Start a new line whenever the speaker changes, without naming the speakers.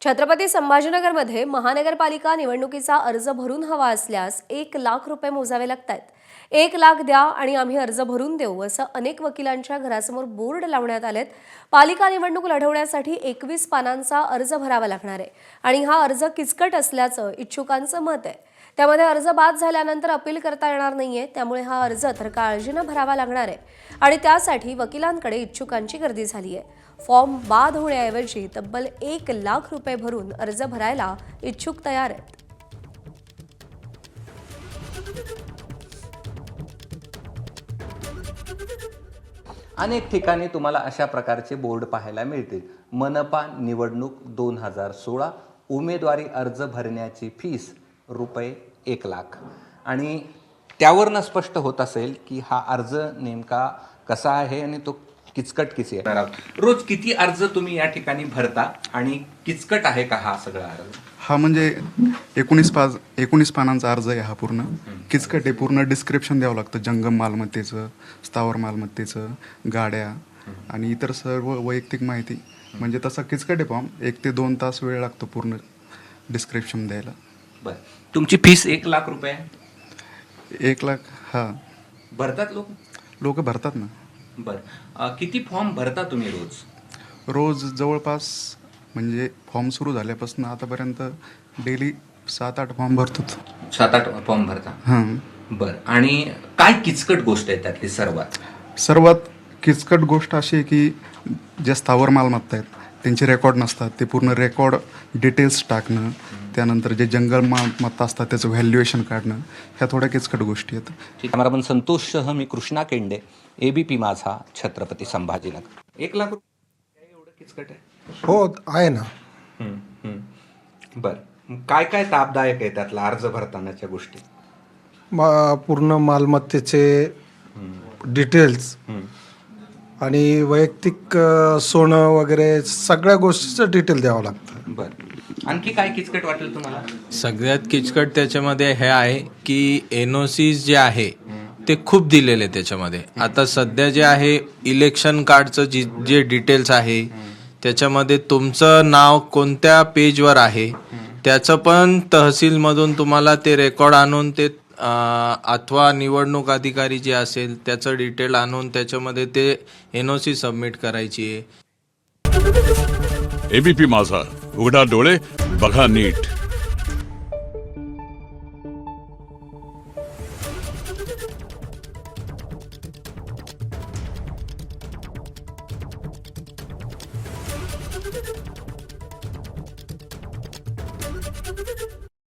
छत्रपती संभाजीनगरमध्ये महानगरपालिका निवडणुकीचा अर्ज भरून हवा असल्यास 1,00,000 रुपये मोजावे लागतात. 1,00,000 द्या आणि आम्ही अर्ज भरून देऊ असं अनेक वकिलांच्या घरासमोर बोर्ड लावण्यात आलेत. पालिका निवडणूक लढवण्यासाठी 21 पानांचा अर्ज भरावा लागणार आहे आणि हा अर्ज किचकट असल्याचं इच्छुकांचं मत आहे. त्यामध्ये अर्ज बाद झाल्यानंतर अपील करता येणार नाहीये, त्यामुळे हा अर्ज तर काळजीनं भरावा लागणार आहे आणि त्यासाठी वकिलांकडे इच्छुकांची गर्दी झाली आहे. फॉर्म बाद होण्याऐवजी तब्बल 1,00,000 रुपये भरून अर्ज भरायला इच्छुक तयार आहेत.
अनेक ठिकाणी तुम्हाला अशा प्रकारचे बोर्ड पाहायला मिळतील. मनपा निवडणूक 2016 उमेदवारी अर्ज भरण्याची फीस रुपये 1,00,000 आणि त्यावरनं स्पष्ट होत असेल की हा अर्ज नेमका कसा आहे आणि तो किचकट किती आहे. रोज किती अर्ज तुम्ही या ठिकाणी भरता आणि किचकट आहे का हा सगळा अर्ज?
हा म्हणजे 19 पानांचा अर्ज आहे. हा पूर्ण किचकट आहे. पूर्ण डिस्क्रिप्शन द्यावं लागतं, जंगम मालमत्तेचं, स्थावर मालमत्तेचं, गाड्या आणि इतर सर्व वैयक्तिक माहिती. म्हणजे तसा किचकट आहे फॉर्म. 1 ते 2 तास वेळ लागतो पूर्ण डिस्क्रिप्शन द्यायला.
बरं, तुमची फीस 1,00,000 रुपये आहे.
1,00,000 हा
भरतात
लोक भरतात ना.
बरं, किती फॉर्म भरता तुम्ही
रोज जवळपास म्हणजे फॉर्म सुरू झाल्यापासून आतापर्यंत डेली 7-8 फॉर्म भरतो.
7-8 फॉर्म भरता?
हां.
बरं, आणि काय किचकट गोष्ट आहे त्यातली
सर्वात किचकट गोष्ट अशी आहे की ज्या स्थावर मालमत्ता आहेत त्यांचे रेकॉर्ड नसतात. ते पूर्ण रेकॉर्ड डिटेल्स टाकणं, त्यानंतर जे जंगल मालमत्ता असतात त्याचं व्हॅल्युएशन काढणं, ह्या थोड्या किचकट गोष्टी आहेत.
कॅमेरामन संतोषसह मी कृष्णा केंडे, ABP माझा, छत्रपती संभाजीनगर. 1,00,000 रुपये एवढं किचकट आहे?
हो आहे ना.
बरं, काय काय तापदायक आहे त्यातला अर्ज भरतानाच्या गोष्टी?
पूर्ण मालमत्तेचे डिटेल्स आणि वैयक्तिक सोनं वगैरे सगळ्या गोष्टीचं डिटेल द्यावं लागतं.
बरं, आणखी काय किचकट वाटेल तुम्हाला?
सगळ्यात किचकट त्याच्यामध्ये हे आहे की NOCs जे आहे ते खूप दिलेले त्याच्यामध्ये. आता सध्या जे आहे इलेक्शन कार्डचं जे डिटेल्स आहे त्याच्यामध्ये तुमचं नाव कोणत्या पेजवर आहे त्याचं पण तहसीलमधून तुम्हाला ते रेकॉर्ड आणून ते अथवा निवडणूक अधिकारी जे असेल त्याचं डिटेल आणून त्याच्यामध्ये ते NOC सबमिट करायची आहे.
ABP माझा, उघडा डोळे बघा नीट.